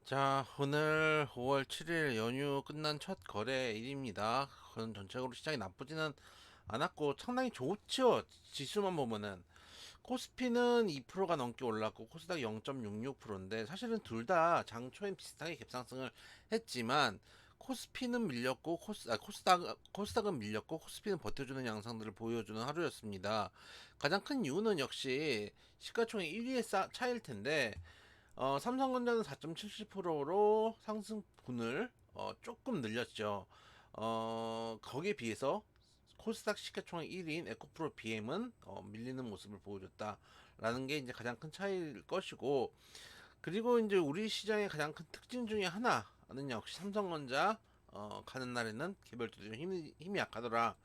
자, 오늘 5월 7일 연휴 끝난 첫 거래일입니다. 그건 전체적으로 시장이 나쁘지는 않았고 상당히 좋죠. 지수만 보면은 코스피는 2%가 넘게 올랐고 코스닥 0.66%인데 사실은 둘 다 장 초엔 비슷하게 갭상승을 했지만 코스피는 밀렸고 코스닥은 밀렸고 코스피는 버텨주는 양상들을 보여주는 하루였습니다. 가장 큰 이유는 역시 시가총액 1위의 차일 텐데 삼성전자는 4.70%로 상승분을 조금 늘렸죠. 거기에 비해서 코스닥 시가총액 1위인 에코프로 BM은 밀리는 모습을 보여줬다라는 게 이제 가장 큰 차이일 것이고, 그리고 이제 우리 시장의 가장 큰 특징 중에 하나는 역시 삼성전자 가는 날에는 개별주들이 힘이 약하더라.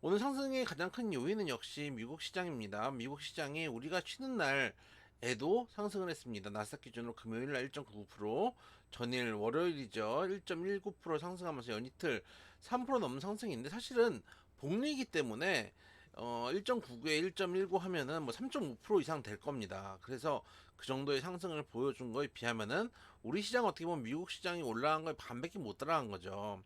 오늘 상승의 가장 큰 요인은 역시 미국 시장입니다. 미국 시장이 우리가 쉬는 날에도 상승을 했습니다. 나스닥 기준으로 금요일 날 1.99%, 전일 월요일이죠. 1.19% 상승하면서 연이틀 3% 넘는 상승인데 사실은 복리이기 때문에 1.99에 1.19 하면은 뭐 3.5% 이상 될 겁니다. 그래서 그 정도의 상승을 보여준 거에 비하면은 우리 시장 어떻게 보면 미국 시장이 올라간 거에 반밖에 못 따라간 거죠.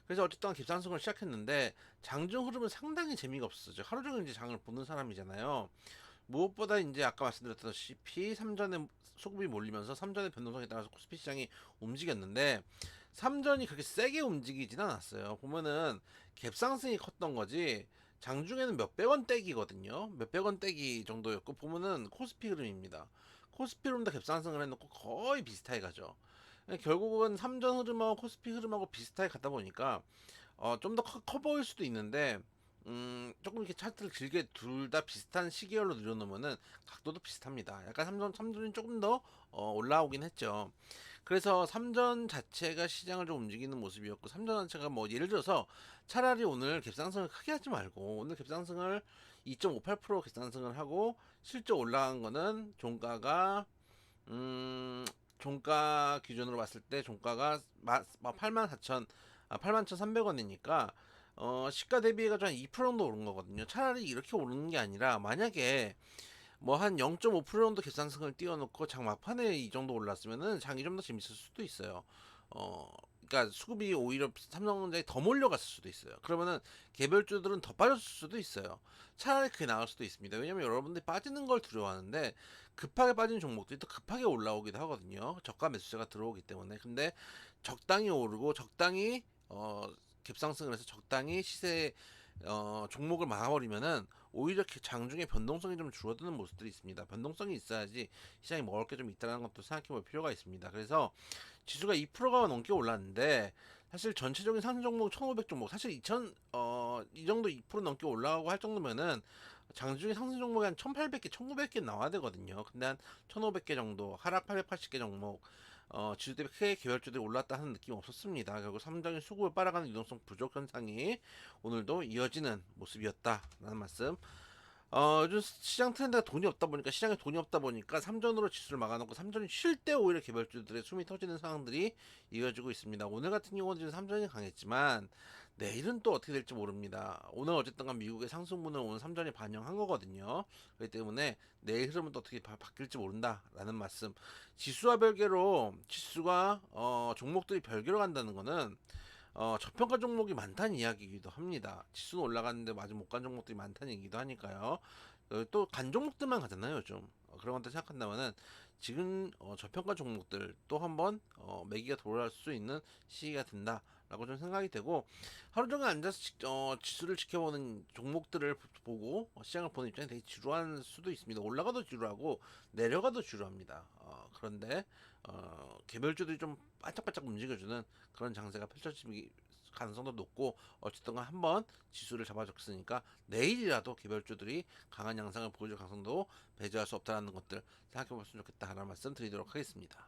그래서 어쨌든 깁상승을 시작했는데 장중 흐름은 상당히 재미가 없었죠. 하루 종일 이제 장을 보는 사람이잖아요. 무엇보다 이제 아까 말씀드렸다시피 삼전에 소급이 몰리면서 삼전의 변동성에 따라서 코스피 시장이 움직였는데 삼전이 그렇게 세게 움직이진 않았어요. 보면은 갭상승이 컸던 거지 장중에는 몇백 원 떼기거든요. 몇백 원 떼기 정도였고 보면은 코스피 흐름입니다. 코스피 흐름도 갭상승을 해놓고 거의 비슷하게 가죠. 결국은 삼전 흐름하고 코스피 흐름하고 비슷하게 가다 보니까 좀 더 커 보일 수도 있는데 조금 이렇게 차트를 길게 둘 다 비슷한 시계열로 늘려놓으면은 각도도 비슷합니다. 약간 삼전이 조금 더 올라오긴 했죠. 그래서 삼전 자체가 시장을 좀 움직이는 모습이었고, 삼전 자체가 뭐 예를 들어서 차라리 오늘 갭상승을 크게 하지 말고 오늘 갭상승을 2.58% 갭상승을 하고 실제 올라간 거는 종가가 음, 종가 기준으로 봤을 때 종가가 84,000, 81,300원이니까 시가 대비해가지고 한 2% 정도 오른 거거든요. 차라리 이렇게 오르는 게 아니라 만약에 뭐 한 0.5% 정도 계산성을 띄워놓고 장 막판에 이 정도 올랐으면은 장이 좀 더 재밌을 수도 있어요. 어, 그러니까 수급이 오히려 삼성전자에 더 몰려갔을 수도 있어요. 그러면은 개별주들은 더 빠졌을 수도 있어요. 차라리 그게 나을 수도 있습니다. 왜냐면 여러분들이 빠지는 걸 두려워하는데 급하게 빠진 종목들이 또 급하게 올라오기도 하거든요. 저가 매수세가 들어오기 때문에. 근데 적당히 오르고 적당히 갭상승을 해서 적당히 시세 종목을 막아버리면은 오히려 장중에 변동성이 좀 줄어드는 모습들이 있습니다. 변동성이 있어야지 시장이 먹을 게 좀 있다는 것도 생각해 볼 필요가 있습니다. 그래서 지수가 2%가 넘게 올랐는데 사실 전체적인 상승 종목 1,500 종목 사실 이 정도 2% 넘게 올라가고 할 정도면은 장중에 상승 종목이 한 1,800개, 1,900개 나와야 되거든요. 근데 한 1,500개 정도, 하락 880개 종목, 지수 대비 크게 개별주들이 올랐다 하는 느낌 없었습니다. 결국 삼성의 수급을 빨아가는 유동성 부족 현상이 오늘도 이어지는 모습이었다라는 말씀. 요즘 시장 트렌드가 돈이 없다 보니까 시장에 돈이 없다 보니까 삼전으로 지수를 막아놓고 삼전이 쉴 때 오히려 개별주들의 숨이 터지는 상황들이 이어지고 있습니다. 오늘 같은 경우는 지금 삼전이 강했지만 내일은 또 어떻게 될지 모릅니다. 오늘 어쨌든간 미국의 상승분을 오늘 삼전이 반영한 거거든요. 그렇기 때문에 내일 흐름은 또 어떻게 바뀔지 모른다라는 말씀. 지수와 별개로 지수가 종목들이 별개로 간다는 거는 저평가 종목이 많다는 이야기이기도 합니다. 지수는 올라갔는데 아직 못 간 종목들이 많다는 얘기도 하니까요. 또 간 종목들만 가잖아요, 요즘. 그런 것들 생각한다면은 지금 저평가 종목들 또 한번 매기가 돌아올 수 있는 시기가 된다라고 좀 생각이 되고, 하루 종일 앉아서 지수를 지켜보는 종목들을 보고 시장을 보는 입장이 되게 지루한 수도 있습니다. 올라가도 지루하고 내려가도 지루합니다. 그런데 개별주들이 좀 바짝바짝 움직여주는 그런 장세가 펼쳐질 가능성도 높고, 어쨌든 한번 지수를 잡아줬으니까 내일이라도 개별주들이 강한 양상을 보여줄 가능성도 배제할 수 없다는 것들 생각해 보시면 좋겠다라는 말씀 드리도록 하겠습니다.